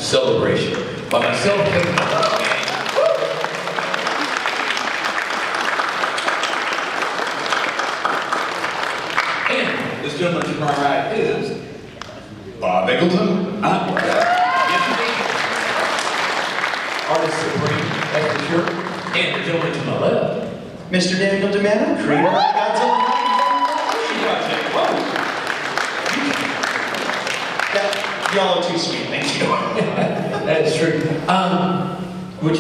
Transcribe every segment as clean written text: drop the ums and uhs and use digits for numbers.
Celebration. By myself, and this gentleman to my right is Bob Eggleton. Artist Supreme, that's for sure. And the gentleman to my left, Mr. DiManna, creator of Godzilla. Y'all are too sweet, thank you. That is true. Let's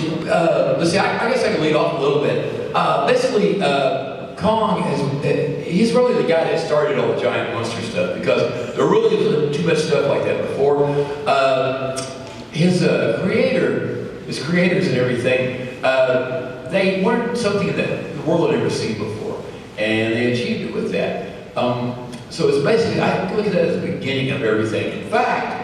see, I guess I can lead off a little bit. Basically, Kong he's really the guy that started all the giant monster stuff, because there really wasn't too much stuff like that before. His creators and everything, they weren't something that the world had ever seen before, and they achieved it with that. So it's basically, I look at that as the beginning of everything. In fact,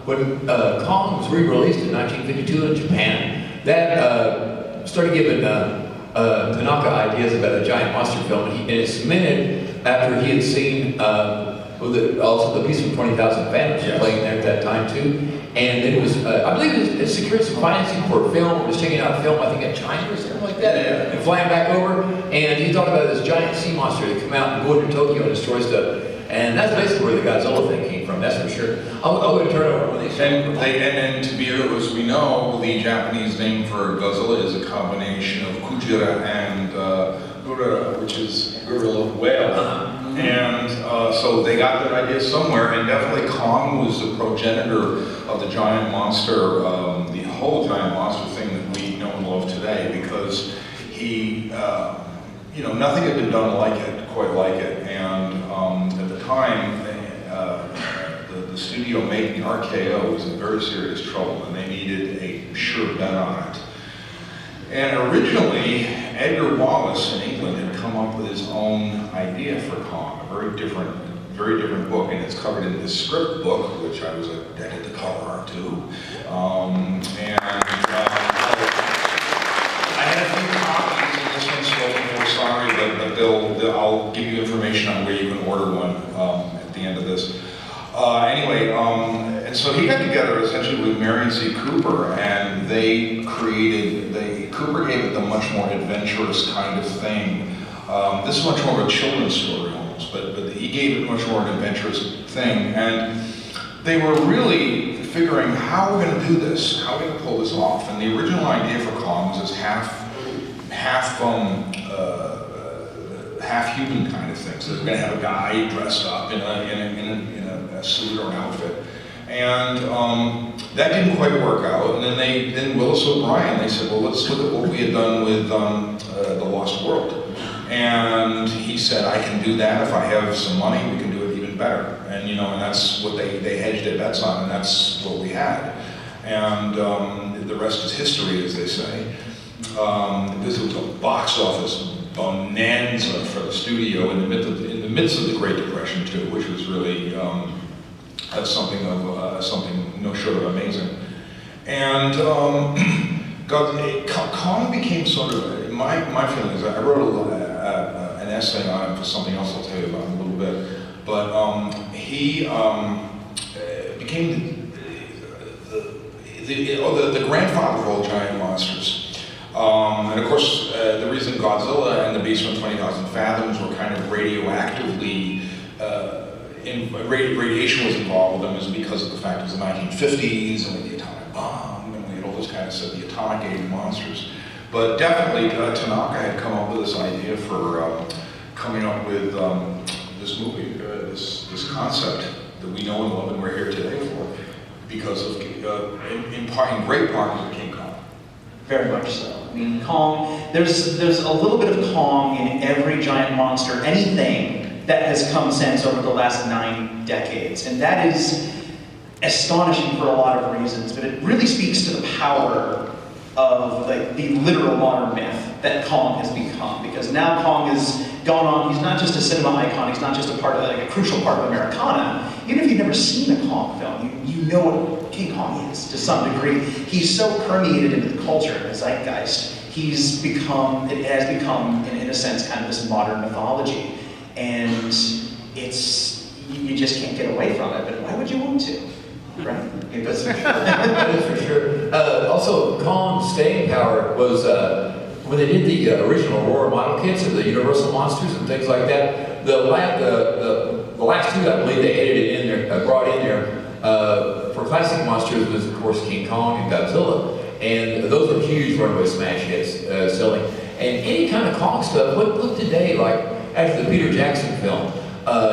when Kong was re-released in 1952 in Japan, that started giving Tanaka ideas about a giant monster film, and it cemented after he had seen also The Beast from 20,000 Fathoms playing there at that time too. And then it was, I believe it secured some financing for a film. It was taking out a film, I think in China or something like that, and flying back over. And he talked about this giant sea monster that come out and go into Tokyo and destroy stuff. And that's basically where the Godzilla thing came from, that's for sure. I'll go and turn it over when they say. And to be as we know, the Japanese name for Godzilla is a combination of Kujira and Gura, which is gorilla whale. And so they got that idea somewhere, and definitely Kong was the progenitor of the giant monster, the whole giant monster thing that we know and love today, because he, nothing had been done quite like it, and at the time, the studio making RKO was in very serious trouble, and they needed a sure bet on it. And originally, Edgar Wallace in England had come up with his own idea for Kong, a very different book, and it's covered in this script book, which I did the cover art to. I had a few copies of this one, so we're sorry, but I'll give you information on where you can order one at the end of this. And so he got together essentially with Mary Z. Cooper, and Cooper gave it the much more adventurous kind of thing. This is much more of a children's story almost, but he gave it much more an adventurous thing. And they were really figuring, how we're going to do this, how we're going to pull this off. And the original idea for Kong was this half human kind of thing. So they're going to have a guy dressed up in a suit or an outfit. And that didn't quite work out. And then Willis O'Brien, they said, well, let's look at what we had done with The Lost World. And he said, I can do that. If I have some money, we can do it even better. And and that's what they hedged their bets on, and that's what we had. And the rest is history, as they say. This was a box office bonanza for the studio in the midst of the Great Depression too, which was really that's something no short of amazing. And Kong became sort of my feeling is I wrote an essay on it for something else I'll tell you about in a little bit, but he became the grandfather of all giant monsters. And of course, the reason Godzilla and the Beast from 20,000 Fathoms were kind of radioactively, radiation was involved with them is because of the fact it was the 1950s and with the atomic bomb and we had all this kind of stuff, the atomic age monsters. But definitely Tanaka had come up with this idea for coming up with this movie, this concept that we know and love and we're here today for, because of, in great part, because of King Kong. Very much so. I mean, Kong, there's a little bit of Kong in every giant monster, anything that has come since over the last 9 decades. And that is astonishing for a lot of reasons, but it really speaks to the power of the literal modern myth that Kong has become. Because now Kong has gone on, he's not just a cinema icon, he's not just a crucial part of Americana. Even if you've never seen a Kong film, you know what King Kong is to some degree. He's so permeated into the culture and the zeitgeist. It has become, in a sense, kind of this modern mythology. And you just can't get away from it, but why would you want to, right? think that's That is for sure. Also, Kong's staying power was when they did the original Aurora model kits of the Universal monsters and things like that. The last two, I believe, they edited in there, brought in there for classic monsters was, of course, King Kong and Godzilla, and those are huge runaway smash hits selling. And any kind of Kong stuff. Look today, like after the Peter Jackson film.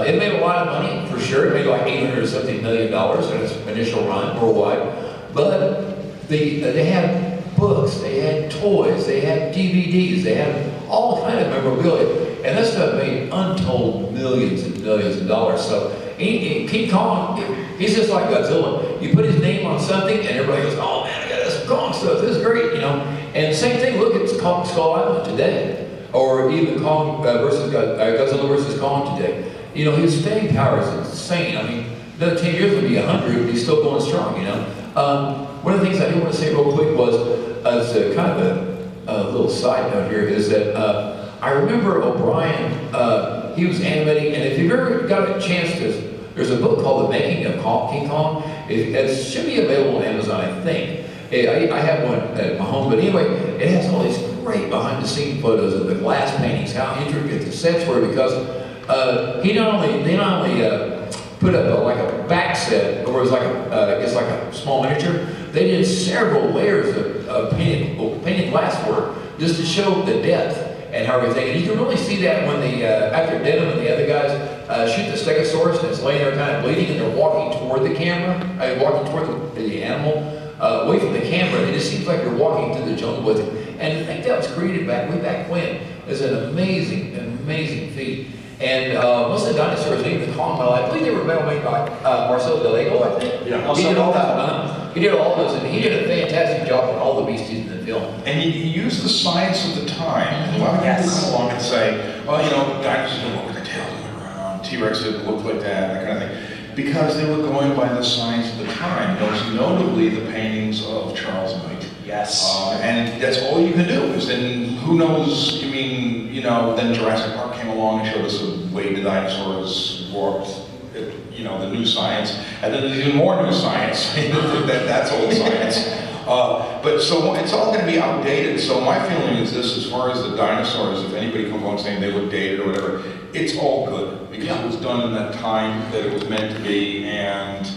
It made a lot of money, for sure. It made like $800-something million in its initial run worldwide. But they had books, they had toys, they had DVDs, they had all kind of memorabilia. And that stuff made untold millions and millions of dollars. So King Kong, he's just like Godzilla. You put his name on something and everybody goes, oh man, I got some Kong stuff, this is great, you know. And same thing, look at Kong Skull Island today. Or even Kong versus Godzilla versus Kong today. You know, his staying power is insane. I mean, another 10 years would be 100, and he's still going strong, you know. One of the things I do want to say real quick was, as kind of a little side note here, is that I remember O'Brien, he was animating, and if you've ever got a chance to, there's a book called The Making of King Kong. It should be available on Amazon, I think. I have one at my home, but anyway, it has all these great behind-the-scenes photos of the glass paintings, how intricate the sets were, because they not only put up like a back set, or it's like a small miniature. They did several layers of painted glass work just to show the depth and everything. And you can really see that when after Denham and the other guys shoot the Stegosaurus and it's laying there kind of bleeding, and they're walking toward the camera, walking toward the animal. Away from the camera, and it just seems like you're walking through the jungle with it. And I think that was created way back when. It's an amazing feat. And most of the dinosaurs, even the Kong model, I believe they were made by Marcel Delego, I think. Yeah. He did all that. He did all those, and he did a fantastic job on all the beasties in the film. And he used the science of the time. A lot of people come along and say, well, you know, dinosaurs didn't look with their tails on the ground, T-Rex didn't look like that kind of thing. Because they were going by the science of the time. Most notably the paintings of Charles Knight. Yes. And that's all you can do. Is then who knows? You mean, you know, then Jurassic Park came along and showed us the way the dinosaurs walked. You know, the new science, and then there's even more new science. That's old science. But so it's all going to be outdated. So my feeling is this: as far as the dinosaurs, if anybody comes along saying they look dated or whatever, it's all good because it was done in that time that it was meant to be, and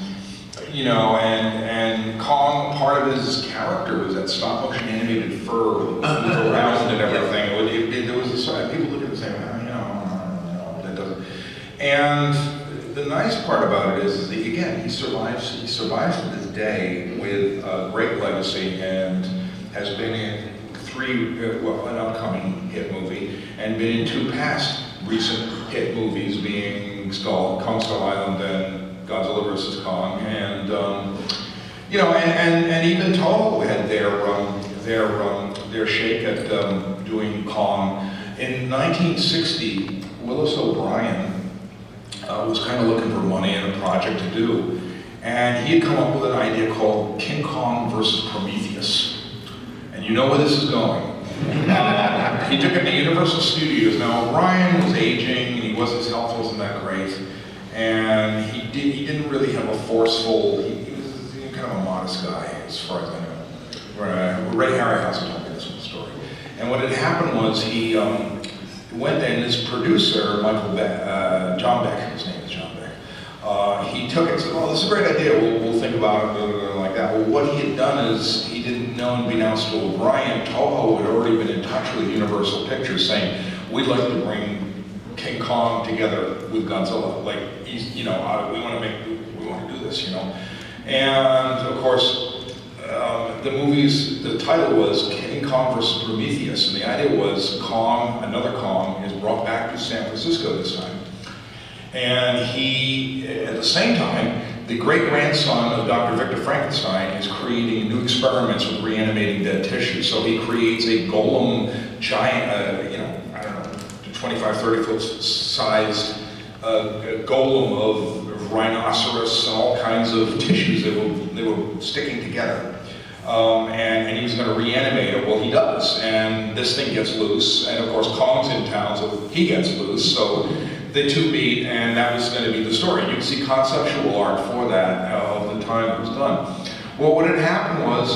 you know, and Kong, part of his character was that stop motion animated fur with around and everything. There was this people look at it and say, well, you know, that doesn't. And the nice part about it is that, again, he survives to this day with a great legacy and has been in an upcoming hit movie, and been in 2 past recent hit movies, being Kong Skull Island and Godzilla vs. Kong, and you know, and even Toho had their shake at doing Kong. In 1960, Willis O'Brien was kind of looking for money and a project to do, and he had come up with an idea called King Kong versus Prometheus. And you know where this is going. He took it to Universal Studios. Now O'Brien was aging, and his health wasn't that great, and he didn't really have a forceful. He was kind of a modest guy, as far as I know. Ray Harryhausen told me this one story. And what had happened was he went there, and his producer, John Beck, his name is John Beck, he took it and said, "Oh, this is a great idea. We'll think about it," blah, blah, blah, like that. Well, what he had done is he didn't know and be announced to O'Brien. Toho had already been in touch with Universal Pictures, saying, "We'd like to bring King Kong together with Godzilla. Like, we want to do this, you know." And of course, the title was King Kong vs. Prometheus, and the idea was another Kong, is brought back to San Francisco this time. And he, at the same time, the great-grandson of Dr. Victor Frankenstein is creating new experiments with reanimating dead tissue. So he creates a golem giant, 25, 30 foot sized golem of rhinoceros and all kinds of tissues that they were sticking together. And he was going to reanimate it. Well, he does, and this thing gets loose, and of course Kong's in town, so he gets loose, so the two meet, and that was going to be the story. You can see conceptual art for that of the time it was done. Well, what had happened was,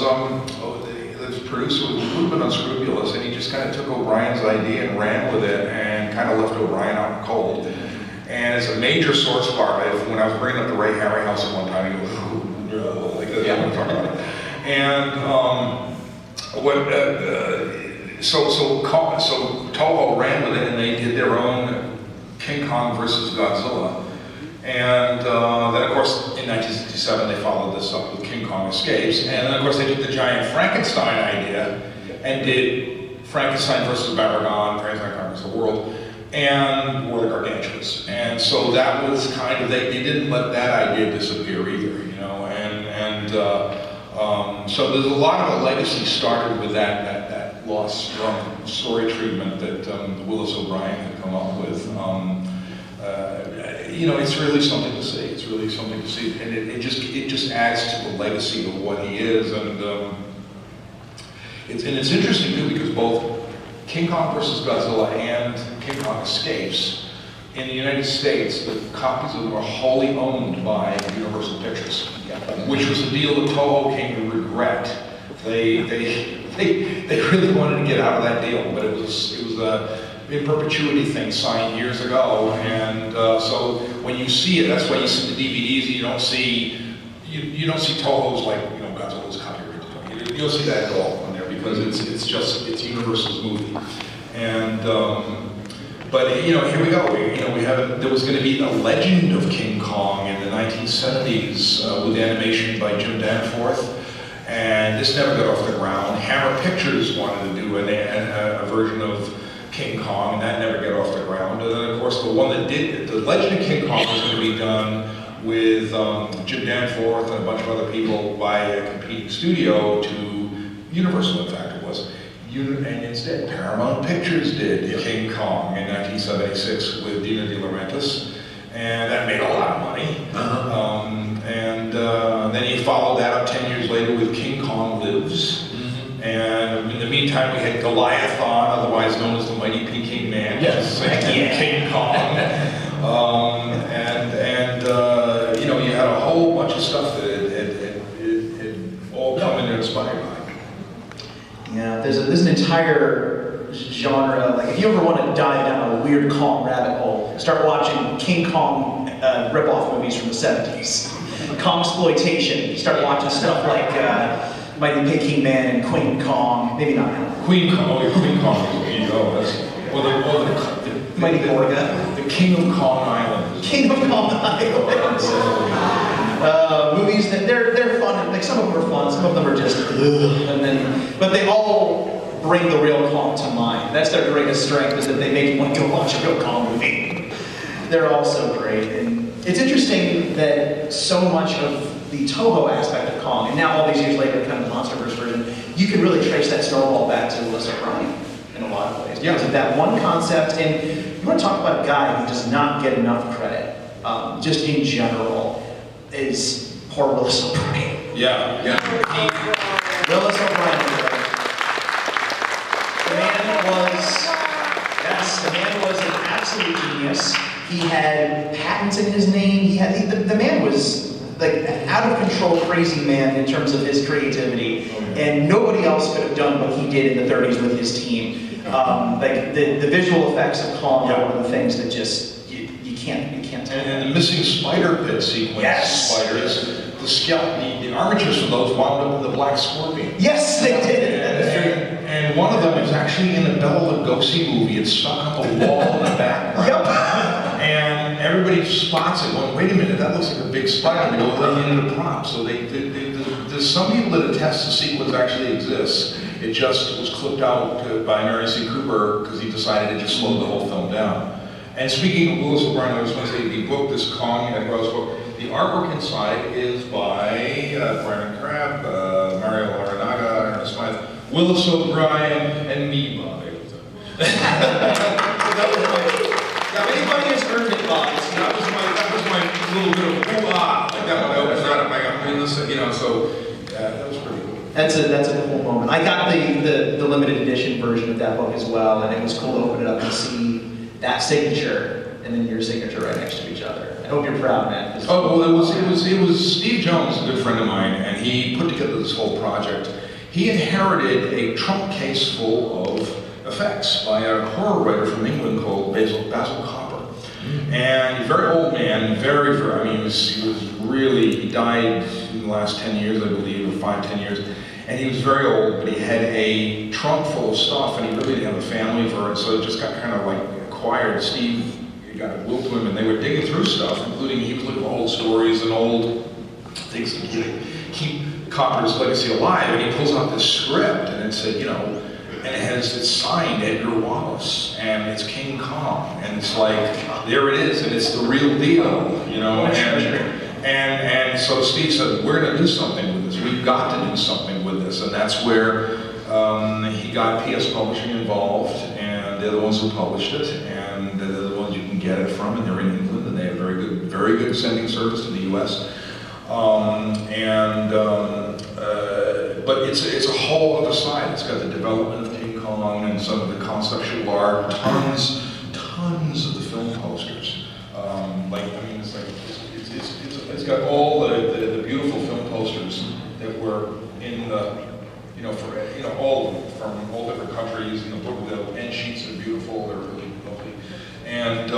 this producer was a little bit unscrupulous, and he just kind of took O'Brien's idea and ran with it, and kind of left O'Brien out in the cold. And it's a major sore spot. When I was bringing up the Ray Harryhausen at one time, he goes, like that, yeah. I'm talking about it. And so Toho ran with it, and they did their own King Kong versus Godzilla. And then, of course, in 1967, they followed this up with King Kong Escapes. And then, of course, they took the giant Frankenstein idea and did Frankenstein versus Baragon, Frankenstein conquers the world, and War of the Gargantuas. And so that was kind of, they didn't let that idea disappear either, you know. So there's a lot of a legacy started with that lost story treatment that Willis O'Brien had come up with. You know, it's really something to see. It's really something to see, and it just adds to the legacy of what he is. And it's interesting too, because both King Kong versus Godzilla and King Kong Escapes in the United States, the copies of them are wholly owned by Universal Pictures, which was a deal that Toho came to regret. They really wanted to get out of that deal, but it was a in perpetuity thing signed years ago, and so when you see it, that's why you see the DVDs. You don't see Toho's, like, you know, Godzilla's copyright. You don't see that at all on there, because it's Universal's movie. And but you know, here we go. There was going to be a Legend of King Kong in the 1970s with animation by Jim Danforth. And this never got off the ground. Hammer Pictures wanted to do a version of King Kong, and that never got off the ground. And then, of course, the one that did, the Legend of King Kong, was going to be done with Jim Danforth and a bunch of other people by a competing studio to Universal, in fact it was. And instead, Paramount Pictures did King Kong in 1976 with Dino De Laurentiis, and that made a lot of money. And then he followed that up 10 years later with King Kong Lives. And in the meantime, we had Goliathon, otherwise known as the Mighty Peking Man. Yes. King Kong. You know, you had a whole bunch of stuff that had all come in there inspired by. Yeah, there's an entire genre. Like, if you ever want to dive down a weird Kong rabbit hole, start watching King Kong rip-off movies from the 70s. Kongsploitation. You start watching stuff like Mighty Peking Man and Queen Kong. Maybe not him. Queen Kong is the Mighty Borga. The King of Kong Island. King of Kong Island. Movies that they're fun. Like, some of them are fun, some of them are just but they all bring the real Kong to mind. That's their greatest strength, is that they make you want to go watch a real Kong movie. They're all so great. And it's interesting that so much of the Toho aspect of Kong, and now all these years later, kind of the MonsterVerse version, you can really trace that snowball back to Willis O'Brien in a lot of ways. Because of that one concept. And you want to talk about a guy who does not get enough credit, just in general, is poor Willis O'Brien. Yeah. Willis O'Brien. The man was an absolute genius. He had patents in his name. The man was like an out of control crazy man in terms of his creativity, and nobody else could have done what he did in the 30s with his team. Like the visual effects of Kong are one of the things that just you can't tell. And the missing spider pit sequence, spiders, the armatures for those wound up in the Black Scorpion. Yes, they did. And one of them is actually in the Bela Lugosi movie. It's stuck on the wall in the background. Yep. And everybody spots it, going, wait a minute, that looks like a big spider. They go, well, they needed a prop. So there's some people that attest the sequence actually exists. It just was clipped out by Mary C. Cooper because he decided to just slow the whole film down. And speaking of Willis O'Brien, I was going to say the book, this Kong and Rose book, the artwork inside is by Brian Crabb, Mario Larinaga, Ernest Smythe, Willis O'Brien, and me, Bob Eggleton. Anybody has earned it, Bob. That was my little bit of hoo-ah. Like that when I opened it up, I got this, you know, so that was pretty cool. That's a cool moment. I got the limited edition version of that book as well, and it was cool to open it up and see that signature and then your signature right next to each other. And hope you're proud, man. Oh, well, it was Steve Jones, a good friend of mine, and he put together this whole project. He inherited a trunk case full of effects by a horror writer from England called Basil Copper. And he's a very old man, very, I mean, he died in the last 10 years, I believe, or 5-10 years. And he was very old, but he had a trunk full of stuff, and he really didn't have a family for it, so it just got kind of like acquired. Steve got a will to him, and they were digging through stuff, including he was looking at old stories and old things to keep Copper's legacy alive, and he pulls out this script, and it said, and it's signed Edgar Wallace, and it's King Kong, and it's like, there it is, and it's the real deal, and so Steve said, we're going to do something with this, we've got to do something with this, and that's where he got PS Publishing involved, and they're the ones who published it, and they're the ones you can get it from, and they're in England, and they have very good sending service to the US. But it's a whole other side. It's got the development of King Kong and some of the conceptual art, tons of the film posters. It's got all the beautiful film posters that were in the, all of them from all different countries. The end sheets are beautiful. They're really lovely. And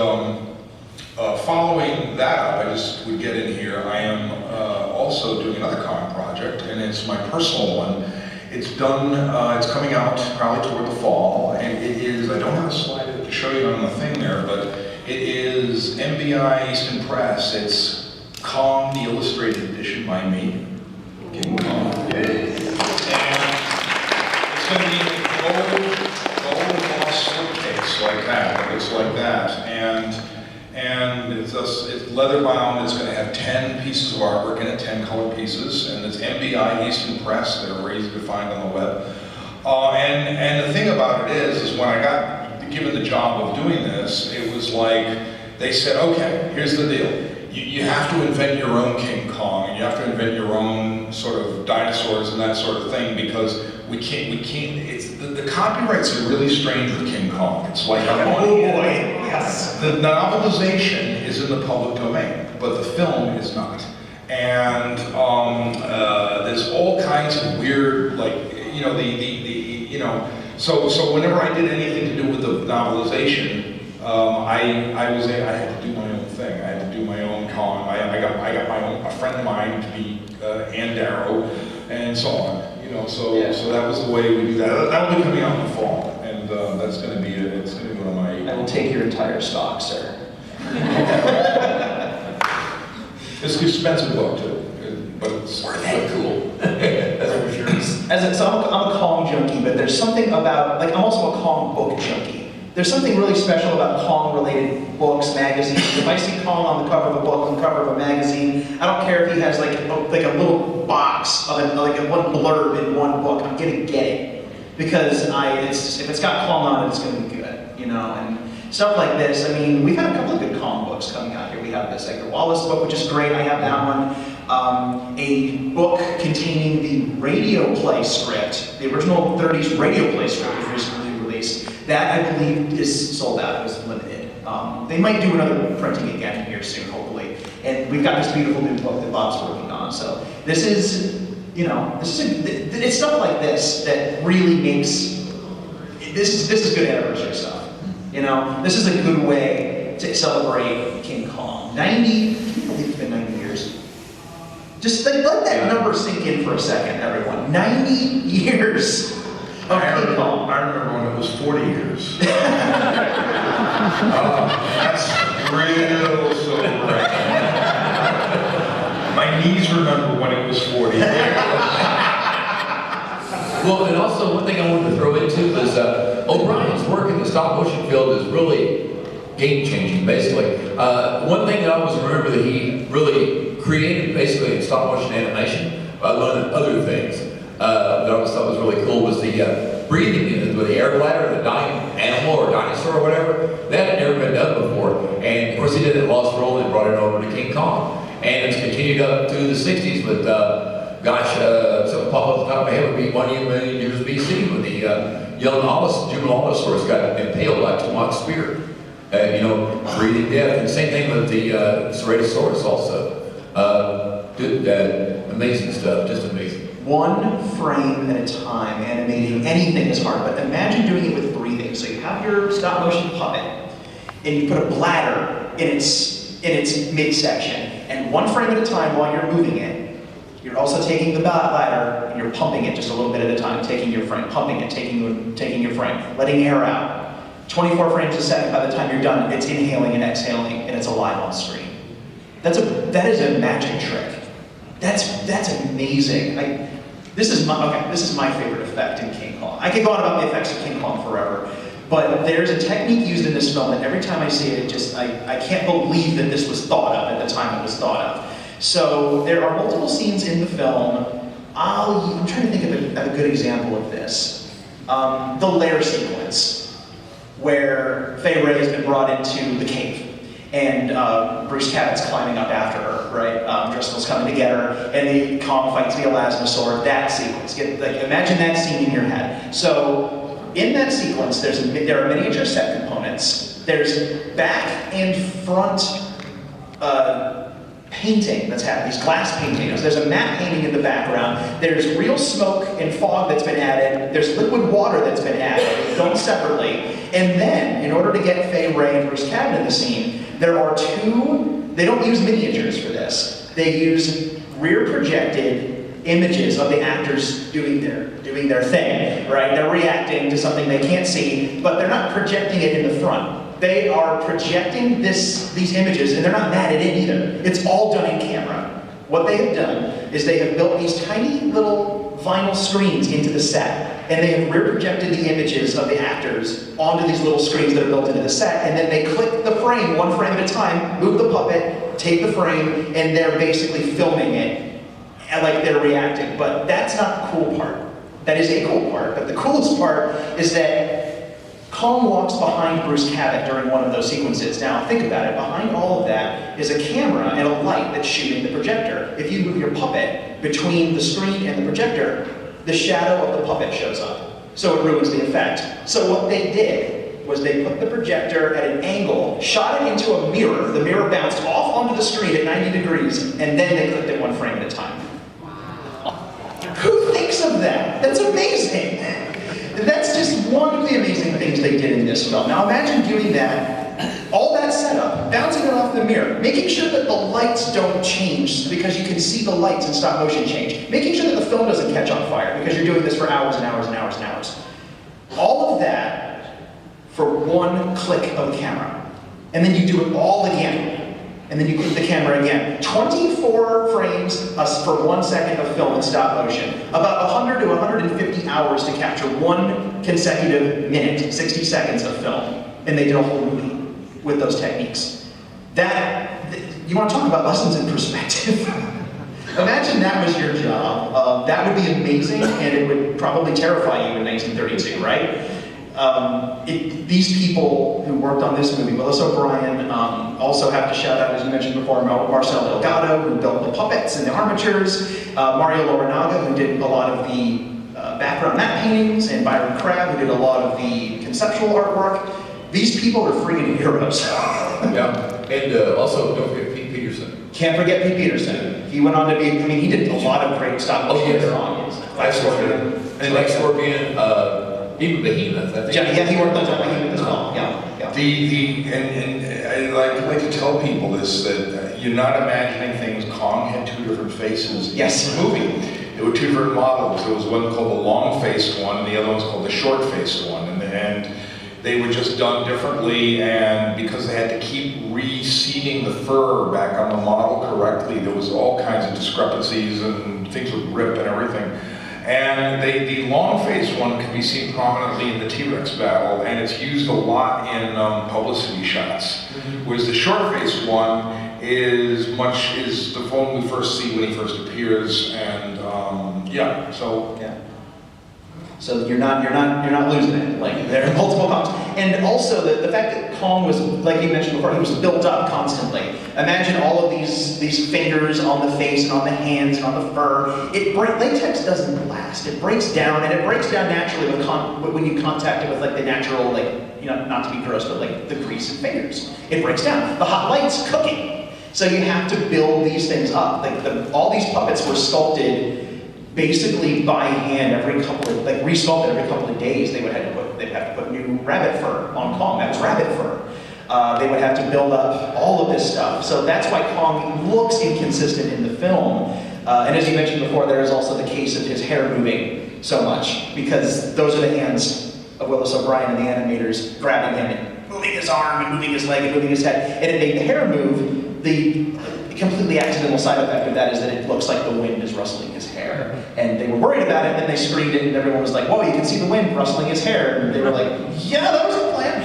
following that up, I just would get in here. I am also doing another comic project, and it's my personal one. It's done. It's coming out probably toward the fall, and it is. I don't have a slide to show you on the thing there, but it is MBI Easton Press. It's Kong, the Illustrated Edition by me, King Kong. And it's going to be a gold gloss slipcase like that. It looks like that, and it's leather bound. It's going to have 10 pieces of artwork in it, 10 colored pieces, and it's MBI Easton Press. They're easy to find on the web. And the thing about it is when I got given the job of doing this, it was like they said, okay, here's the deal. You have to invent your own King Kong, and you have to invent your own sort of dinosaurs and that sort of thing, because we can't, it's, the copyrights are really strange with King Kong. It's like, yes. The novelization is in the public domain, but the film is not. And there's all kinds of weird, so whenever I did anything to do with the novelization, I had to do my own thing. I had to do my own Kong. I got a friend of mine to be Ann Darrow, and so on. So that was the way we do that. That'll be coming out in the fall, and that's going to be it's going to be one of my. I will take your entire stock, sir. It's an expensive book too, but it's cool. That's for sure. So I'm a Kong junkie, but there's something about I'm also a Kong book junkie. There's something really special about Kong-related books, magazines. If I see Kong on the cover of a book, on the cover of a magazine, I don't care if he has like a little box of one blurb in one book. I'm gonna get it because if it's got Kong on it, it's gonna be good, and stuff like this. I mean, we've had a couple of good Kong books coming out here. We have this Edgar Wallace book, which is great. I have that one. A book containing the radio play script, the original 30s radio play script was recently released. That, I believe, is sold out. It was limited. They might do another printing again here soon, hopefully. And we've got this beautiful new book that Bob's working on. So this is, it's stuff like this that really makes, this is good anniversary stuff. This is a good way to celebrate King Kong. 90, I believe it's been 90 years. Just let that number sink in for a second, everyone. 90 years. I remember when it was 40 years. That's real sobering. My knees remember when it was 40 years. Well, and also one thing I wanted to throw into is O'Brien's work in the stop motion field is really game-changing, basically. One thing that I always remember that he really created, basically, in stop motion animation, among other things, that I always thought was really cool was the breathing unit with the air bladder, the dying animal or dinosaur or whatever. That had never been done before. And of course he did it in Lost World and brought it over to King Kong. And it's continued up through the 60s with, something pop up the top of my head would be 1 million years BC when the juvenile Allosaurus got impaled by a Tomahawk spear. breathing death. And same thing with the Ceratosaurus also. Amazing stuff, just amazing. One frame at a time, animating anything is hard, but imagine doing it with breathing. So you have your stop motion puppet, and you put a bladder in its midsection, and one frame at a time while you're moving it, you're also taking the bladder and you're pumping it just a little bit at a time, taking your frame, pumping it, taking your frame, letting air out. 24 frames a second. By the time you're done, it's inhaling and exhaling, and it's alive on screen. That is a magic trick. That's amazing. This is my favorite effect in King Kong. I could go on about the effects of King Kong forever, but there's a technique used in this film that every time I see it, I can't believe that this was thought of at the time it was thought of. So there are multiple scenes in the film. I'm trying to think of a good example of this. The lair sequence, where Fay Wray has been brought into the cave. And Bruce Cabot's climbing up after her, right? Driscoll's coming to get her, and the Kong fights the elasmosaur. That sequence, imagine that scene in your head. So in that sequence, there are miniature set components. There's back and front painting that's happening. These glass paintings. There's a matte painting in the background. There's real smoke and fog that's been added. There's liquid water that's been added, filmed separately. And then, in order to get Fay Wray and Bruce Cabot in the scene, there are they don't use miniatures for this. They use rear projected images of the actors doing their thing, right? They're reacting to something they can't see, but they're not projecting it in the front. They are projecting these images, and they're not matted in either. It's all done in camera. What they have done is they have built these tiny little vinyl screens into the set, and they have rear projected the images of the actors onto these little screens that are built into the set, and then they click the frame, one frame at a time, move the puppet, take the frame, and they're basically filming it like they're reacting. But that's not the cool part. That is a cool part, but the coolest part is that Kong walks behind Bruce Cabot during one of those sequences. Now, think about it. Behind all of that is a camera and a light that's shooting the projector. If you move your puppet between the screen and the projector, the shadow of the puppet shows up. So it ruins the effect. So what they did was they put the projector at an angle, shot it into a mirror. The mirror bounced off onto the screen at 90 degrees, and then they clicked it one frame at a time. Who thinks of that? That's amazing. That's just one of the amazing things they did in this film. Now imagine doing that, all that setup, bouncing it off the mirror, making sure that the lights don't change because you can see the lights in stop motion change, making sure that the film doesn't catch on fire because you're doing this for hours and hours and hours and hours. All of that for one click of the camera. And then you do it all again. And then you click the camera again. 24 frames for 1 second of film in stop motion. About 100 to 150 hours to capture one consecutive minute, 60 seconds of film. And they did a whole movie with those techniques. You want to talk about lessons in perspective? Imagine that was your job. That would be amazing, and it would probably terrify you in 1932, right? These people who worked on this movie, Melissa O'Brien, also have to shout out, as you mentioned before, Marcel Delgado, who built the puppets and the armatures, Mario Loranaga, who did a lot of the background matte paintings, and Byron Crabb, who did a lot of the conceptual artwork. These people are freaking heroes. Yeah, and also don't forget Pete Peterson. Can't forget Pete Peterson. He went on to be, he did a lot of great stop motion drawings. Black Scorpion. And Black Scorpion, even Behemoth, I think. Yeah, he worked on Behemoth as well. Yeah. And I like to tell people this, that you're not imagining things. Kong had two different faces Yes. in the movie. There were two different models. There was one called the long-faced one, and the other one's called the short-faced one. And they were just done differently, and because they had to keep reseating the fur back on the model correctly, there was all kinds of discrepancies and things would rip and everything. And the long-faced one can be seen prominently in the T-Rex battle, and it's used a lot in publicity shots. Whereas the short-faced one is the one we first see when he first appears, and So you're not losing it. Like, there are multiple Kongs. And also the fact that Kong was, like you mentioned before, he was built up constantly. Imagine all of these fingers on the face and on the hands and on the fur. Latex doesn't last. It breaks down, and it breaks down naturally when you contact it with like the natural, not to be gross, but like the grease and fingers. It breaks down. The hot light's cooking. So you have to build these things up. All these puppets were sculpted basically by hand resculpted every couple of days. They'd have to put new rabbit fur on Kong. That was rabbit fur. They would have to build up all of this stuff. So that's why Kong looks inconsistent in the film. And as you mentioned before, there is also the case of his hair moving so much, because those are the hands of Willis O'Brien and the animators grabbing him and moving his arm and moving his leg and moving his head. And it made the hair move. The completely accidental side effect of that is that it looks like the wind is rustling his hair. And they were worried about it, and then they screened it, and everyone was like, whoa, you can see the wind rustling his hair. And they were like, yeah, that was the plan.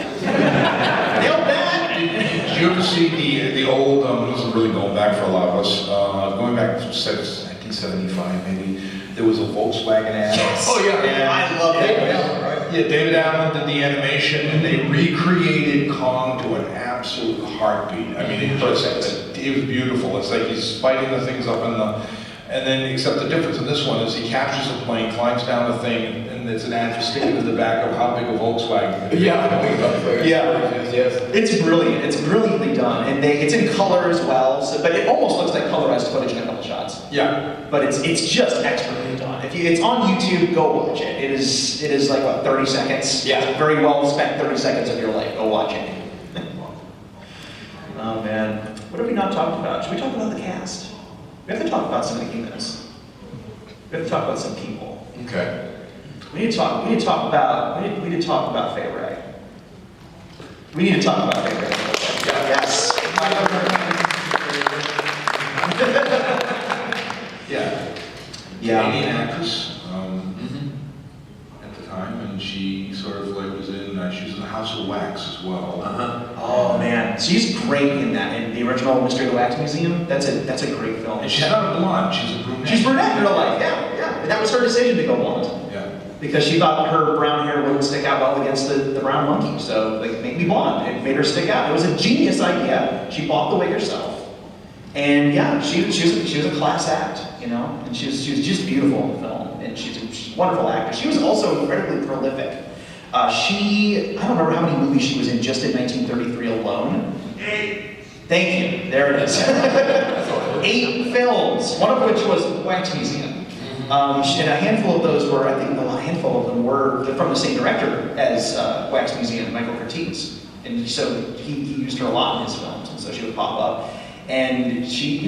Nailed that. Did you ever see the old, this is really going back for a lot of us, going back to 1975 maybe, there was a Volkswagen ad. Yes. Oh yeah, I love it. Yeah, David Allen did the animation, and they recreated Kong to an absolute heartbeat. I mean, it was beautiful. It's like he's fighting the things up in the, and then except the difference in this one is he captures a plane, climbs down the thing, and there's an ad just sticking in the back of how big a Volkswagen. Yes. It's brilliant. It's brilliantly done, and it's in color as well. But it almost looks like colorized footage in a couple shots. Yeah. But it's just expertly done. It's on YouTube, go watch it. It is like what, 30 seconds. Yeah. It's a very well spent 30 seconds of your life. Go watch it. Oh man, what have we not talked about? Should we talk about the cast? We have to talk about some of the humans. We have to talk about some people. Okay. We need to talk about Fay Wray. We need to talk about Fay Wray. Yes. Yeah. Canadian actress at the time, and she sort of was in House of Wax as well. Oh man, she's great in that. In the original Mystery of the Wax Museum, that's a great film. And she's not a blonde, she's a brunette. She's brunette in real life, yeah. And that was her decision to go blonde. Yeah. Because she thought her brown hair wouldn't stick out well against the brown monkey, so make me blonde. It made her stick out. It was a genius idea. She bought the wig herself. And yeah, she was a class act, and she was just beautiful in the film, and she's a wonderful actor. She was also incredibly prolific. I don't remember how many movies she was in just in 1933 alone. 8. Thank you, there it is. 8 films, one of which was Wax Museum. And a handful of those were, I think a handful of them were from the same director as Wax Museum, Michael Curtiz. And so he used her a lot in his films, and so she would pop up. And she's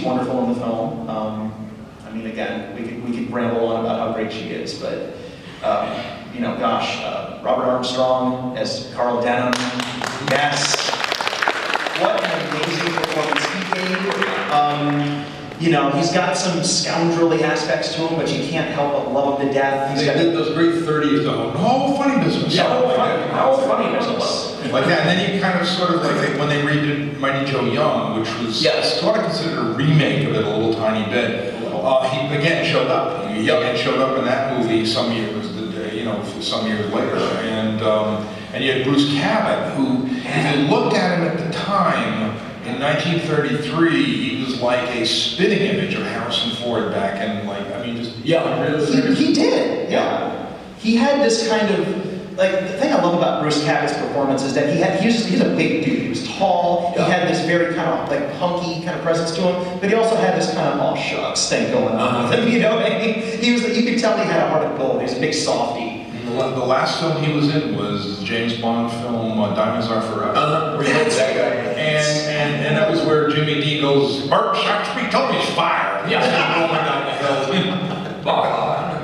wonderful in the film. I mean, again, we could ramble on about how great she is, but Robert Armstrong as Carl Denham, yes. What an amazing performance he gave. He's got some scoundrelly aspects to him, but you can't help but love him to death. They did those great 30s, no funny business. Yeah, no funny business. Like that, and then you kind of sort of like when they redid Mighty Joe Young, which was sort of considered a remake of it a little tiny bit. He again showed up. He again showed up in that movie some years later, and you had Bruce Cabot, who, if you looked at him at the time in 1933, he was like a spitting image of Harrison Ford back in He did. Yeah. He had this kind of. The thing I love about Bruce Cabot's performance is that he's a big dude. He was tall. Yeah. He had this very kind of hunky kind of presence to him, but he also had this kind of all shucks thing going on with him. You could tell he had a heart of gold. He was a big softie. The last film he was in was the James Bond film Diamonds Are Forever. That's that guy. And that was where Jimmy D goes, Bert Shaxby, tell me he's fired. Yeah. Oh I don't even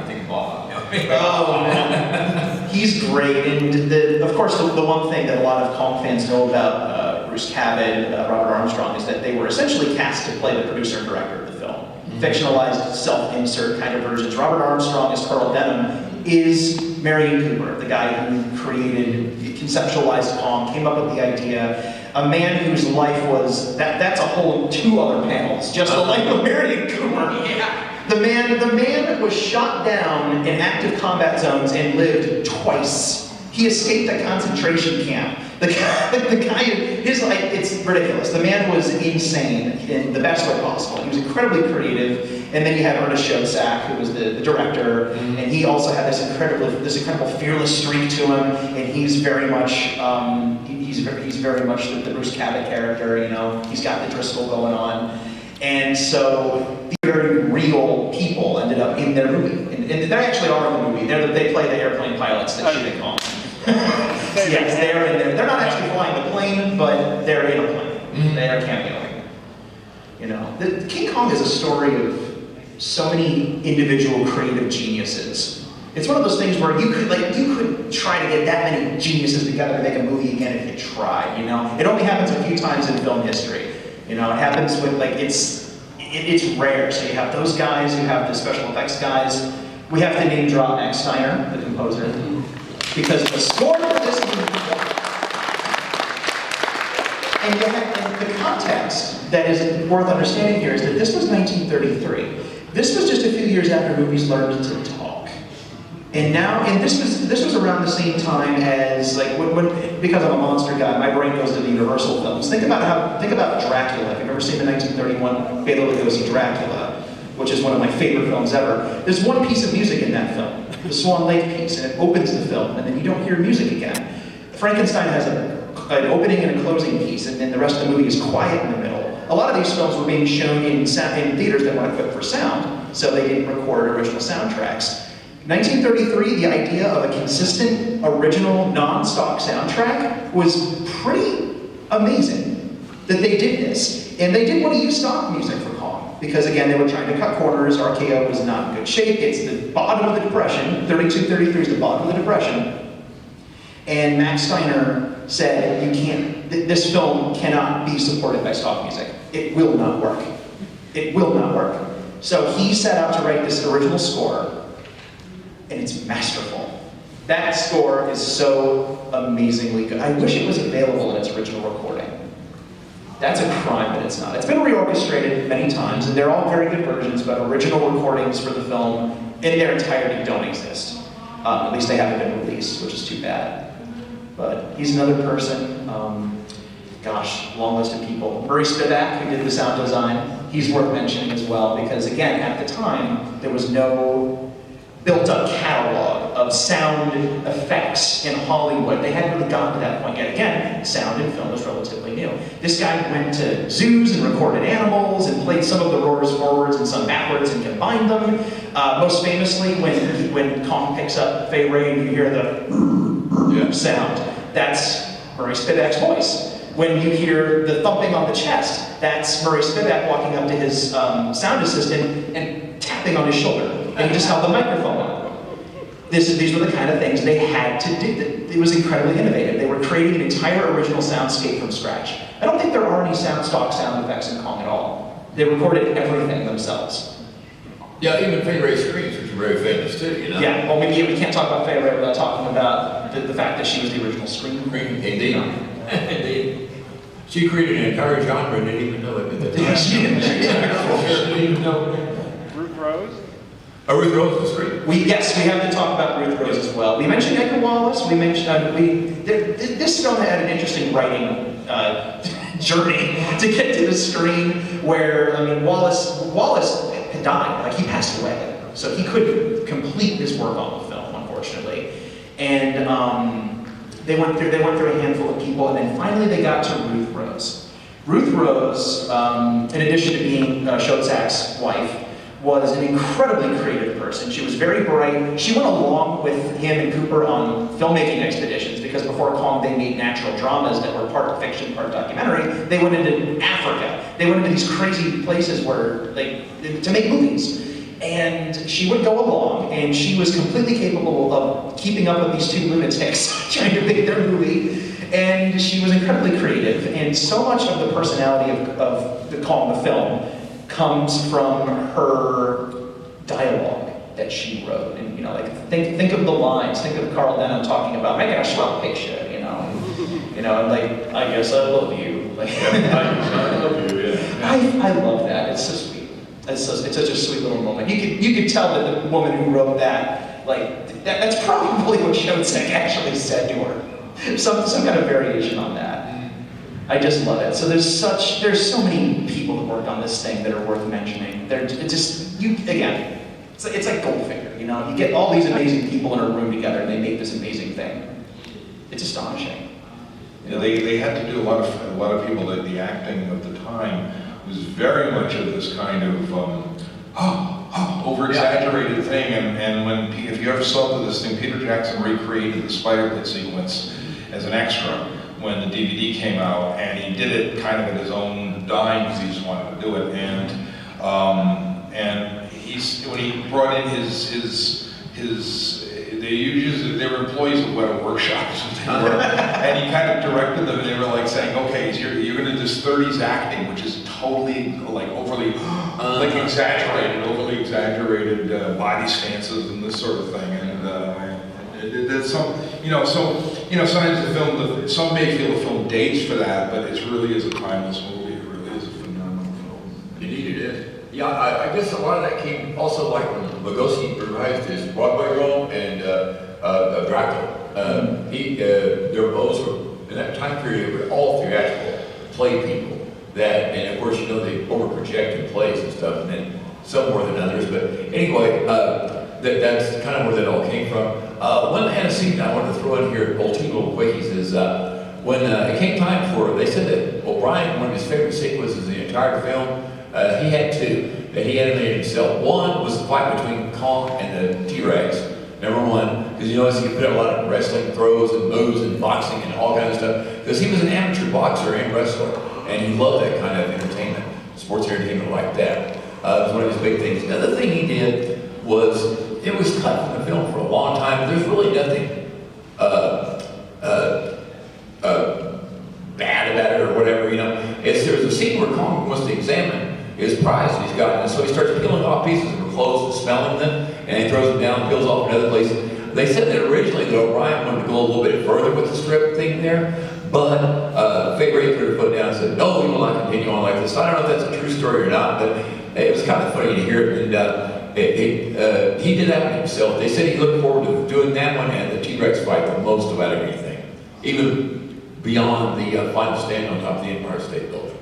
think Bob. Oh man, he's great. And of course, the one thing that a lot of Kong fans know about Bruce Cabot and Robert Armstrong is that they were essentially cast to play the producer and director of the film. Fictionalized, self-insert kind of versions. Robert Armstrong as Carl Denham is Marion Cooper, the guy who conceptualized Kong, came up with the idea. A man whose life was, that's a whole 2 other panels, just the life of Marion Cooper. Yeah. The man was shot down in active combat zones and lived twice. He escaped a concentration camp. The guy, it's ridiculous. The man was insane in the best way possible. He was incredibly creative. And then you have Ernest Schoedsack, who was the director, and he also had this incredible fearless streak to him. And he's very much he's very much the Bruce Cabot character. You know, he's got the Driscoll going on, and so very real people ended up in their movie, and they actually are in the movie. They play the airplane pilots that shoot at Kong. Yes, they're in there. They're not actually flying the plane, but they're in a plane. They are cameoing. You know, King Kong is a story of so many individual creative geniuses. It's one of those things where you could try to get that many geniuses together to make a movie again if you tried. You know, it only happens a few times in film history. You know, it happens with it's rare. So you have those guys, you have the special effects guys. We have to name drop Max Steiner, the composer, because the score for this movie. And the context that is worth understanding here is that this was 1933. This was just a few years after movies learned to talk. And this was around the same time as, because I'm a monster guy, my brain goes to the Universal films. Think about Dracula. If you've ever seen the 1931 Bela Lugosi Dracula, which is one of my favorite films ever, there's one piece of music in that film, the Swan Lake piece, and it opens the film, and then you don't hear music again. Frankenstein has an opening and a closing piece, and then the rest of the movie is quiet in the middle. A lot of these films were being shown in theaters that weren't equipped for sound, so they didn't record original soundtracks. 1933, the idea of a consistent, original, non-stock soundtrack was pretty amazing that they did this. And they didn't want to use stock music for Kong, because again, they were trying to cut corners. RKO was not in good shape. It's the bottom of the Depression. 32, 33 is the bottom of the Depression. And Max Steiner said, this film cannot be supported by stock music. It will not work. It will not work. So he set out to write this original score, and it's masterful. That score is so amazingly good. I wish it was available in its original recording. That's a crime that it's not. It's been reorchestrated many times, and they're all very good versions, but original recordings for the film in their entirety don't exist. At least they haven't been released, which is too bad. But he's another person, long list of people. Murray Spivak, who did the sound design, he's worth mentioning as well, because again, at the time, there was no built-up catalog of sound effects in Hollywood. They hadn't really gotten to that point yet. Again, sound in film was relatively new. This guy went to zoos and recorded animals and played some of the roars forwards and some backwards and combined them. Most famously, when Kong picks up Fay Ray and you hear the sound, that's Murray Spivak's voice. When you hear the thumping on the chest, that's Murray Spivak walking up to his sound assistant and tapping on his shoulder. And he just held the microphone up. These were the kind of things they had to do. It was incredibly innovative. They were creating an entire original soundscape from scratch. I don't think there are any stock sound effects in Kong at all. They recorded everything themselves. Yeah, even Fay Ray screams, which are very famous too, you know? Yeah, well, maybe we can't talk about Fay Ray without talking about the fact that she was the original scream. Indeed. Indeed. She created an entire genre and didn't even know it at the time. She didn't even know. Ruth Rose? Ruth Rose was great. We have to talk about Ruth Rose as well. We mentioned Edgar Wallace. We mentioned this film had an interesting writing journey to get to the screen. Where Wallace had died. Like he passed away, so he couldn't complete his work on the film, unfortunately. And they went through a handful of people, and then finally they got to Ruth Rose. Ruth Rose, in addition to being Schoedsack's wife, was an incredibly creative person. She was very bright. She went along with him and Cooper on filmmaking expeditions because before Kong they made natural dramas that were part fiction, part documentary. They went into Africa. They went into these crazy places to make movies. And she would go along, and she was completely capable of keeping up with these two lunatics trying to make their movie. And she was incredibly creative, and so much of the personality of the Kong the film comes from her dialogue that she wrote. And think of the lines. Think of Carl Denham talking about making a swell picture, and like I guess I love you. Like, I love you. Yeah. I love that. It's so sweet. It's such a sweet little moment. You could tell that the woman who wrote that, that's probably what Schoedsack actually said to her. some kind of variation on that. I just love it. So there's so many people that worked on this thing that are worth mentioning. It's like Goldfinger, you know? You get all these amazing people in a room together and they make this amazing thing. It's astonishing. Yeah, they had to do a lot of people that the acting of the time was very much of this kind of over-exaggerated thing. And if you ever saw this thing, Peter Jackson recreated the spider pit sequence as an extra when the DVD came out, and he did it kind of at his own dime because he just wanted to do it. And when he brought in they were employees of Weta Workshops, and he kind of directed them, and they were like saying, okay, so you're going to do this 30s acting, which is totally like overly exaggerated body stances and this sort of thing, and there's sometimes the film, some may feel the film dates for that, but it really is a timeless movie. It really is a phenomenal film. Indeed it is. Yeah, I guess a lot of that came also like when Lugosi revised his Broadway role and Dracula. Those were, in that time period, were all theatrical play people that, and of course, you know, they over-project in plays and stuff, and then some more than others, but anyway, that's kind of where that all came from. One antecedent I wanted to throw in here, old two little quickies, is when it came time for, they said that O'Brien, one of his favorite sequences in the entire film, he had two that he animated himself. One was the fight between Kong and the T-Rex, number one, because you notice he put up a lot of wrestling throws and moves and boxing and all kinds of stuff, because he was an amateur boxer and wrestler, and he loved that kind of entertainment, sports entertainment like that. It was one of his big things. The other thing he did was, it was cut from the film for a long time. There's really nothing bad about it or whatever, you know. There's a scene where Kong wants to examine his prize that he's got, and so he starts peeling off pieces of her clothes and smelling them, and he throws them down, peels off another place. They said that originally that O'Brien wanted to go a little bit further with the strip thing there, but Faye Ray put her foot down and said, no, we will not continue on like this. I don't know if that's a true story or not, but it was kind of funny to hear it, and he did that one himself. They said he looked forward to doing that one and the T-Rex fight the most about everything, even beyond the final stand on top of the Empire State Building.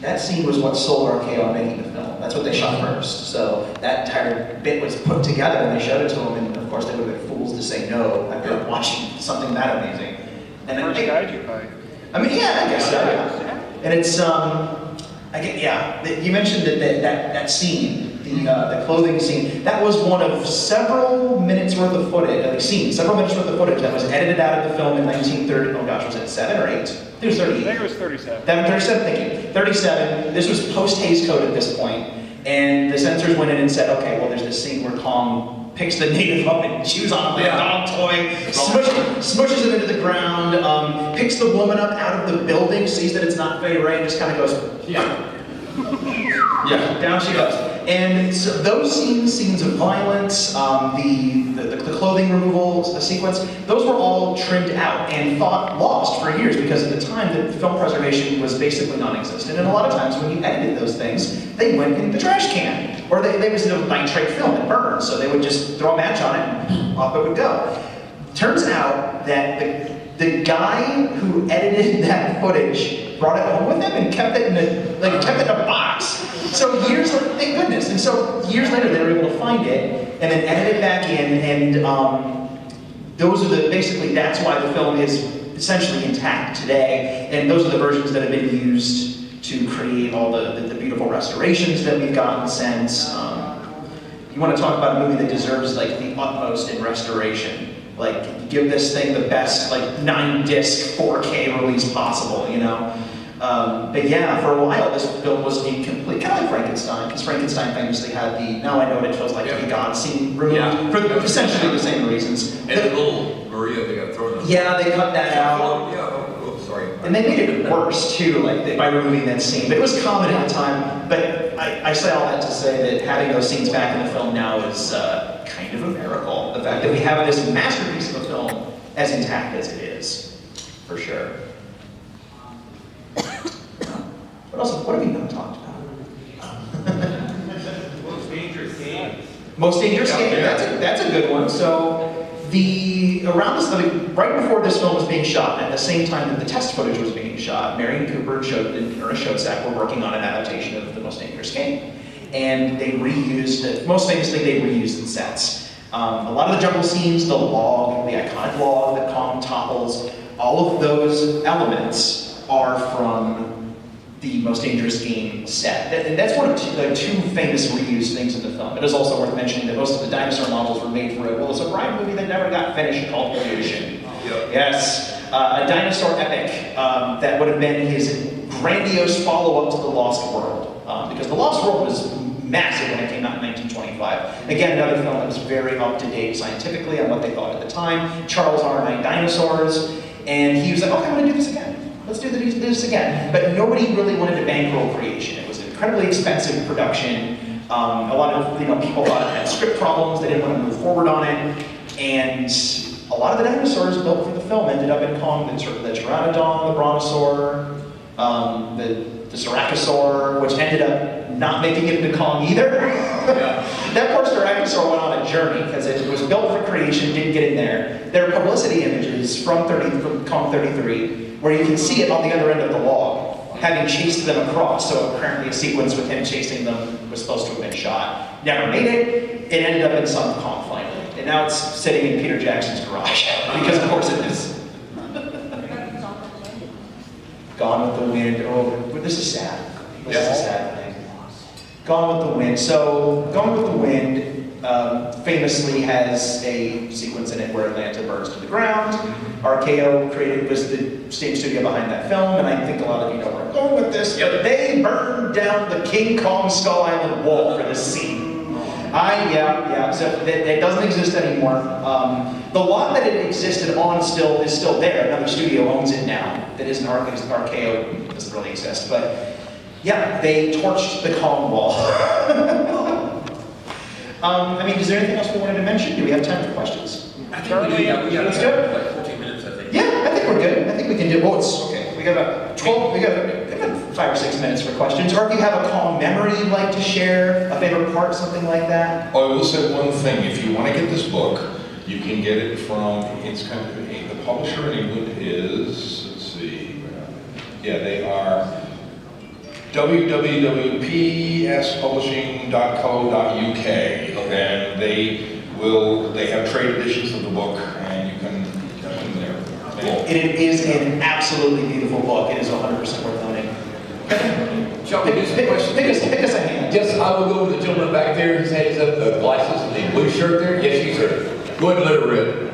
That scene was what sold RKO on making the film. That's what they shot first. So that entire bit was put together and they showed it to them, and of course they would have been fools to say no after watching something that amazing. And First Kaiju-fight. I mean, yeah, I guess so, yeah. And it's, you mentioned that scene, the clothing scene, that was one of several minutes worth of footage, several minutes worth of footage that was edited out of the film in 1930, oh gosh, was it 7 or 8? I think it was 38. I think it was 37. 37, thank you. 37, this was post-Hays Code at this point, and the censors went in and said, okay, well there's this scene where Kong picks the native up and chews on him like a dog toy, smushes him into the ground, picks the woman up out of the building, sees that it's not Faye Ray, and just kind of goes, yeah. Yeah, down she goes. And so those scenes of violence, the clothing removal sequence, those were all trimmed out and thought lost for years, because at the time the film preservation was basically non-existent, and a lot of times when you edited those things, they went in the trash can, or they was nitrate film that burned, so they would just throw a match on it and off it would go. Turns out that the guy who edited that footage brought it home with him and kept it in a box. So years, thank goodness. And so years later, they were able to find it and then edit it back in. And those are basically that's why the film is essentially intact today. And those are the versions that have been used to create all the beautiful restorations that we've gotten since. You want to talk about a movie that deserves the utmost in restoration. Give this thing the best 9-disc 4K release possible, you know? But yeah, for a while this film was incomplete, kind of like Frankenstein, because Frankenstein famously had the, now I know what it feels like to be God scene removed, for essentially the same reasons. And the little Maria they got thrown in. Yeah, they cut that out. Yeah, sorry. And they made it worse too, by removing that scene. But it was common at the time. But I say all that to say that having those scenes back in the film now is kind of a miracle. The fact that we have this masterpiece of a film as intact as it is, for sure. What have we not talked about? Most dangerous game. Most dangerous game. That's a good one. So Around this, right before this film was being shot, at the same time that the test footage was being shot, Marion Cooper and Ernest Schoedsack were working on an adaptation of The Most Dangerous Game. And they reused it, most famously, they reused the sets. A lot of the jungle scenes, the log, the iconic log that Kong topples, all of those elements are from the Most Dangerous Game set. And that's one of two famous reused things in the film. It is also worth mentioning that most of the dinosaur models were made for a Willis O'Brien movie that never got finished called Evolution. Yep. Yes, a dinosaur epic that would have been his grandiose follow-up to The Lost World. Because The Lost World was massive when it came out in 1925. Again, another film that was very up-to-date scientifically on what they thought at the time. Charles R. Knight dinosaurs. And he was like, okay, I'm gonna do this again. Let's do this again. But nobody really wanted to bankroll creation. It was an incredibly expensive production. A lot of people thought it had script problems. They didn't want to move forward on it. And a lot of the dinosaurs built for the film ended up in Kong. The Pteranodon, the Brontosaur, the Ceratosaur, which ended up not making it into Kong either. That poor Ceratosaur went on a journey because it was built for creation, didn't get in there. There are publicity images from Kong 33 where you can see it on the other end of the log, having chased them across. So apparently a sequence with him chasing them was supposed to have been shot. Never made it. It ended up in some Kong finally. And now it's sitting in Peter Jackson's garage, because of course it is. Gone with the Wind. Oh, this is sad. This is a sad thing. Gone with the Wind. So, Gone with the Wind famously has a sequence in it where Atlanta burns to the ground. RKO was the same studio behind that film, and I think a lot of you know where I'm going with this. But they burned down the King Kong Skull Island wall for this scene. Yeah. So it doesn't exist anymore. The lot that it existed on is still there. Another studio owns it now. That isn't RKO. Doesn't really exist, but yeah, they torched the Kong wall. Is there anything else we wanted to mention? Do we have time for questions? I think we do. Yeah, we got Let's go. like 14 minutes, I think. Yeah, I think we're good. I think we can do. Oh, it's okay. We got about 12. We got about 5 or 6 minutes for questions. Or if you have a Kong memory you'd like to share, a favorite part, something like that. Oh, I will say one thing. If you want to get this book, you can get it from. It's kind of the publisher in England is. Let's see. Yeah, they are. www.pspublishing.co.uk, and they have trade editions of the book, and you can get them there. It is an absolutely beautiful book. It is 100% worth owning. Shall we do some questions? Pick us a hand. Yes, I will go with the gentleman back there. His head is up, the glasses and the blue shirt there. Yes, you sir. Go ahead and let it rip. Do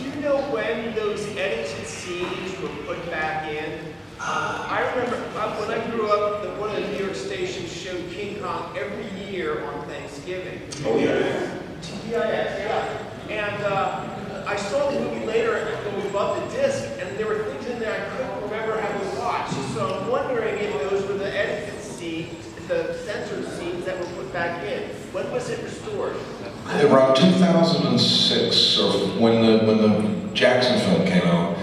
you know when those edited scenes were put back in? I remember when I grew up, one of the New York stations showed King Kong every year on Thanksgiving. Oh yeah. TBIS, yeah. And I saw the movie later when we bought the disc, and there were things in there I couldn't remember having watched. So I'm wondering if those were the edited scenes, the censored scenes that were put back in. When was it restored? Around 2006, or when the Jackson film came out.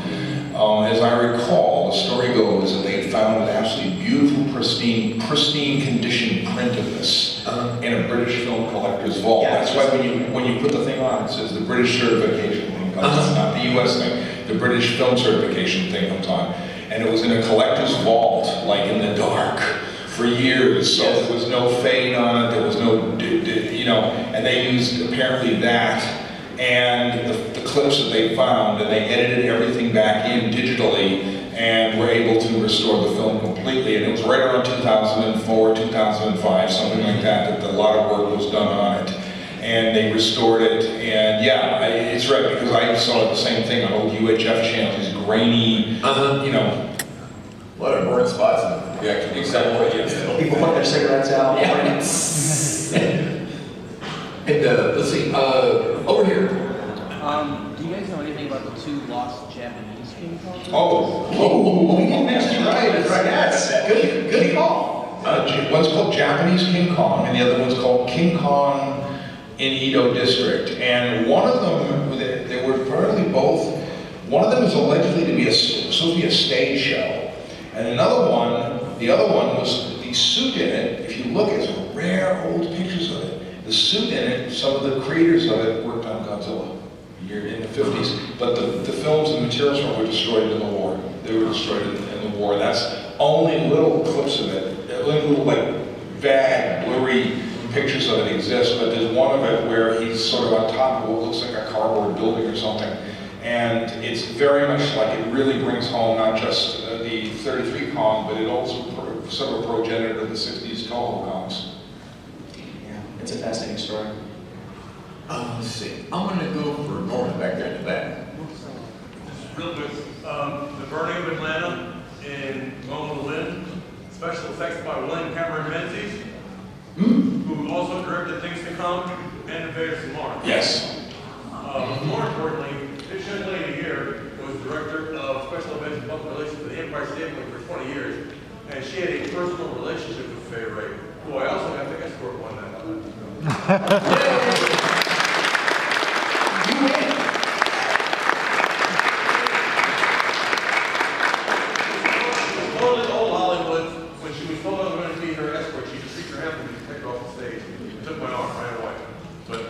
As I recall, the story goes that they had found an absolutely beautiful, pristine condition print of this in a British film collector's vault. Yeah, that's why when you put the thing on, it says the British certification thing comes on, not the U.S. thing. The British film certification thing comes on, and it was in a collector's vault, like in the dark, for years. So there was no fade on it. There was no, and they used apparently that. And the clips that they found, and they edited everything back in digitally, and were able to restore the film completely. And it was right around 2004, 2005, something like that, that a lot of work was done on it. And they restored it, and yeah, it's right, because I saw the same thing on old UHF channels, these grainy, A lot of burn spots in the reaction. Exactly. People put their cigarettes out. Yeah. And let's see, over here. Do you guys know anything about the two lost Japanese King Kong? we didn't mention right. Yes, good call. One's called Japanese King Kong, and the other one's called King Kong in Edo District. And one of them, they were apparently both. One of them is allegedly supposed to be a stage show, and the other one was the suit in it. If you look at some rare old pictures of it, the suit in it, some of the creators of it worked on Godzilla. year in the 50s. But the films and materials from it were destroyed in the war. They were destroyed in the war. That's only little clips of it, little like vague, blurry pictures of it exist. But there's one of it where he's sort of on top of what looks like a cardboard building or something. And it's very much like it really brings home not just the 33 Kong, but it also sort of a progenitor of the 60s Toho Kongs. Yeah, it's a fascinating story. Let's see. I'm going to go for Norman back there in the back. Real quick, the burning of Atlanta in Gone with the Wind, special effects by William Cameron Menzies, who also directed Things to Come and Invaders from Mars. Yes. More importantly, this young lady here was director of special events and public relations for the Empire State Building for 20 years, and she had a personal relationship with Fay Ray, who I also have to escort one night. Totally old Hollywood. When she was told I was going to be her escort, she shrieked her hand and take her off the stage and took my arm right away. But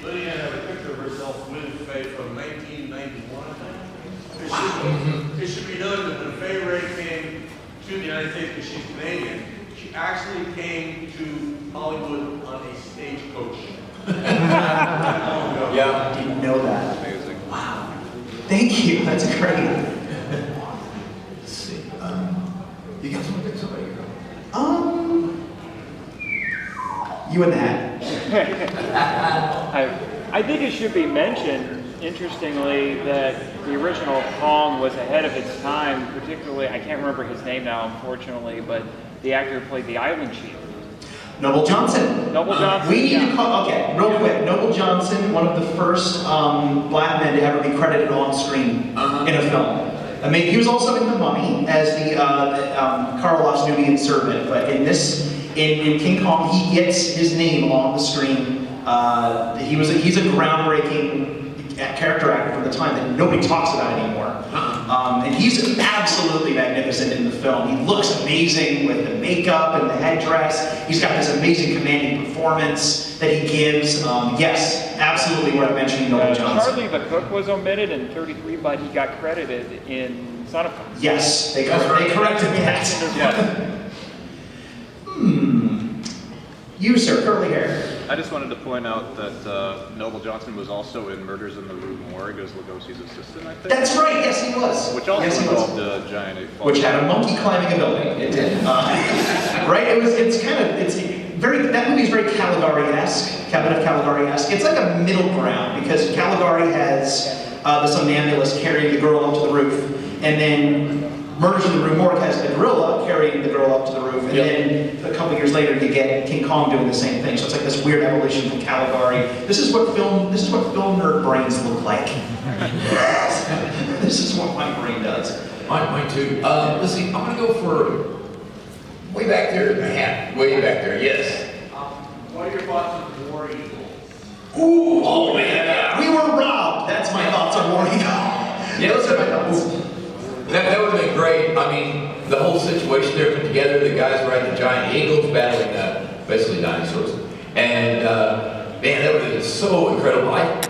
Lydia had a picture of herself with Faye from 1991, I think. It should be noted that when Fay Ray came to the United States, because she's Canadian, she actually came to Hollywood on a stagecoach. Yeah. I didn't know that. Amazing. Wow. Thank you. That's great. Let's see. You guys want to pick somebody? You and that. I think it should be mentioned, interestingly, that the original Kong was ahead of its time, particularly, I can't remember his name now, unfortunately, but the actor who played the Island Chief. Noble Johnson. Noble Johnson, We need yeah. to call, okay, real quick. Noble Johnson, one of the first black men to ever be credited on screen in a film. I mean, he was also in The Mummy as the Karloff's Nubian servant, but in King Kong, he gets his name on the screen. He's a groundbreaking character actor for the time that nobody talks about anymore. And he's absolutely magnificent in the film. He looks amazing with the makeup and the headdress. He's got this amazing commanding performance that he gives. Yes, absolutely worth mentioning Noble Johnson. Charlie the Cook was omitted in 33, but he got credited in Son of Kong. Yes, they corrected that. Yeah. You, sir, curly hair. I just wanted to point out that Noble Johnson was also in Murders in the Rue Morgue as Lugosi's assistant, I think. That's right, yes he was. Which also Yes, he was. involved a giant ape. Which had a monkey climbing a building. It did. Right? That movie's very Caligari-esque, Cabinet of Caligari-esque. It's like a middle ground because Caligari has the somnambulist carrying the girl up to the roof, and then Murders in the Rue Morgue has the gorilla carrying the girl up to the roof, and then a couple years later you get King Kong doing the same thing. So it's like this weird evolution from Caligari. This is what film nerd brains look like. This is what my brain does. Mine too. Let's see. I'm going to go for way back there in the hat. Way back there. Yes. What are your thoughts on War Eagle? Ooh. Oh man. We were robbed. That's my thoughts on War Eagle. Yeah, Those are my thoughts. That would have been great. I mean, the whole situation there put together, the guys riding the giant eagles battling basically dinosaurs. And man, that would have been so incredible. I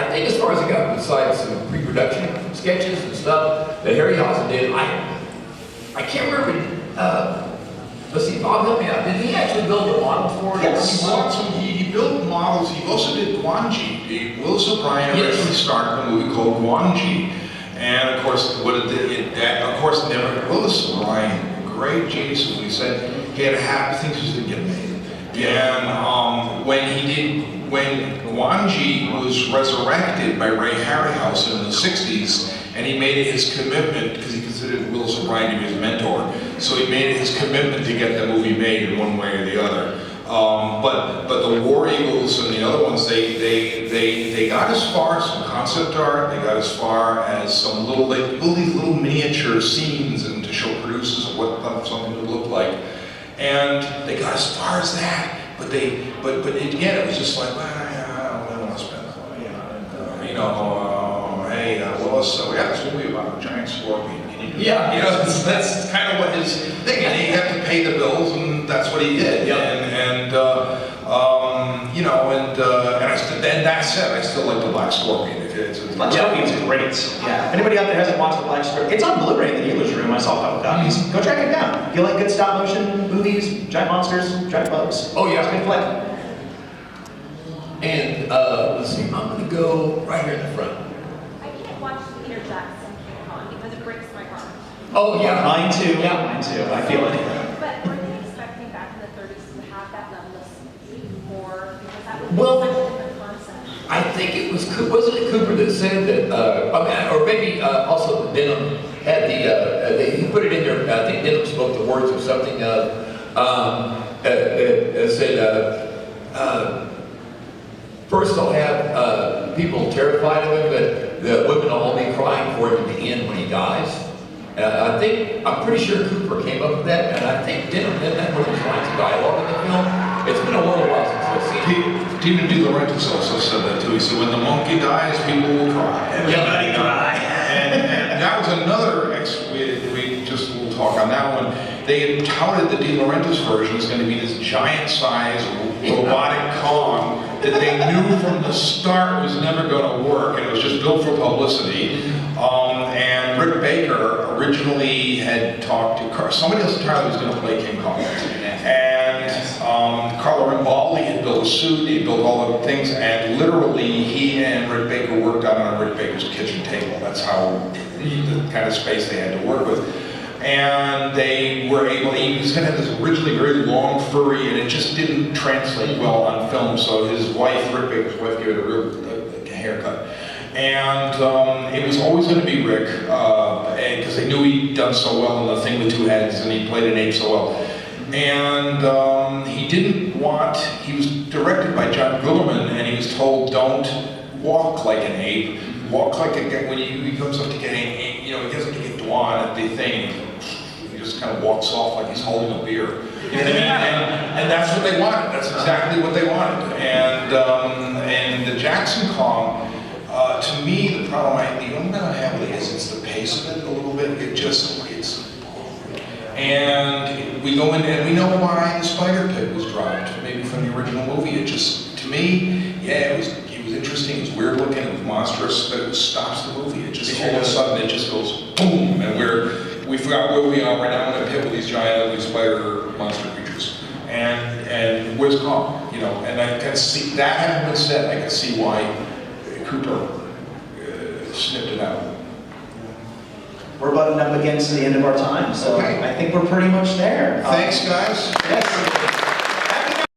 think as far as it got, besides some pre-production sketches and stuff that Harry Hausen did, I can't remember. Let's see, Bob, help me out. Did he actually build the model for it? Yes. He built models. He also did Guanji. Willis O'Brien Yes. originally started a movie called Guanji. And of course, Willis O'Brien, great genius, as we said, he had happy things just didn't get made. And when Guanji was resurrected by Ray Harryhausen in the 60s, and he made it his commitment, because he considered Willis O'Brien to be his mentor, so he made it his commitment to get the movie made in one way or the other. But the War Eagles and the other ones, they got as far as some concept art, they got as far as some little miniature scenes and to show producers of what something would look like. And they got as far as that, but again, it was just like, well, I don't want to spend that money on it. Hey, Willis, we got this movie about a giant scorpion. Yeah. That's kind of what his thing, and he had to pay the bills, and that's what he did. Yeah. And I then that said, I still like the Black Scorpion. Black Scorpion's great. Yeah. If anybody out there hasn't watched the Black Scorpion, it's on Blu-ray in the dealer's room. I saw a couple copies. Go track it down. If you like good stop motion movies, giant monsters, giant bugs. Oh, yeah. It's a good flick. And let's see, I'm gonna go right here in the front. I can't watch Peter Jackson King Kong because it breaks my heart. Oh, yeah. Mine too. Yeah. Mine too. I feel it. But were they expecting back in the 30s to have that level of speed more? Because that would be Well, such a different concept. I think it was, wasn't it Cooper that said that, or maybe also Denham had he put it in there, I think Denham spoke the words of something, said, first they'll have people terrified of him, but the women will all be crying for him at the end when he dies. I'm pretty sure Cooper came up with that, and I think Denham did that one of his lines of dialogue in the film. It's been a little while since I've seen it. Stephen De Laurentiis also said that too. He said, when the monkey dies, people will cry. Everybody cry. And that was another, we just will talk on that one. They had touted the De Laurentiis version is going to be this giant-sized robotic Kong that they knew from the start was never going to work, and it was just built for publicity. And Rick Baker originally had talked to somebody else entirely was going to play King Kong. And Carlo Rimbali had built a suit, he built all the things, and literally he and Rick Baker worked out on Rick Baker's kitchen table. That's how the kind of space they had to work with. And they were able, he was going to have this originally very long furry, and it just didn't translate well on film, so his wife, Rick Baker's wife, gave it a real haircut. And it was always going to be Rick, because they knew he'd done so well in The Thing with Two Heads, and he played an ape so well. And he didn't want, he was directed by John Guillermin, and he was told, don't walk like an ape, walk like a guy, when he comes up to getting, he gets up to get Dwan at the thing, he just kind of walks off like he's holding a beer. You know what I mean? And that's what they wanted, that's exactly what they wanted. And the Jackson Kong, to me, the problem the only thing I have with it is it's the pace of it a little bit, and we go in and we know why the spider pit was dropped, maybe from the original movie. It just, to me, yeah, it was interesting, it was weird looking, it was monstrous, but it stops the movie. It just, all of a sudden, it just goes boom, and we forgot where we are right now in a pit with these giant ugly spider monster creatures. And where's Kong? And I can see, that having been said, I can see why Cooper snipped it out. We're buttoned up against the end of our time, so Okay. I think we're pretty much there. Thanks, guys. Yes.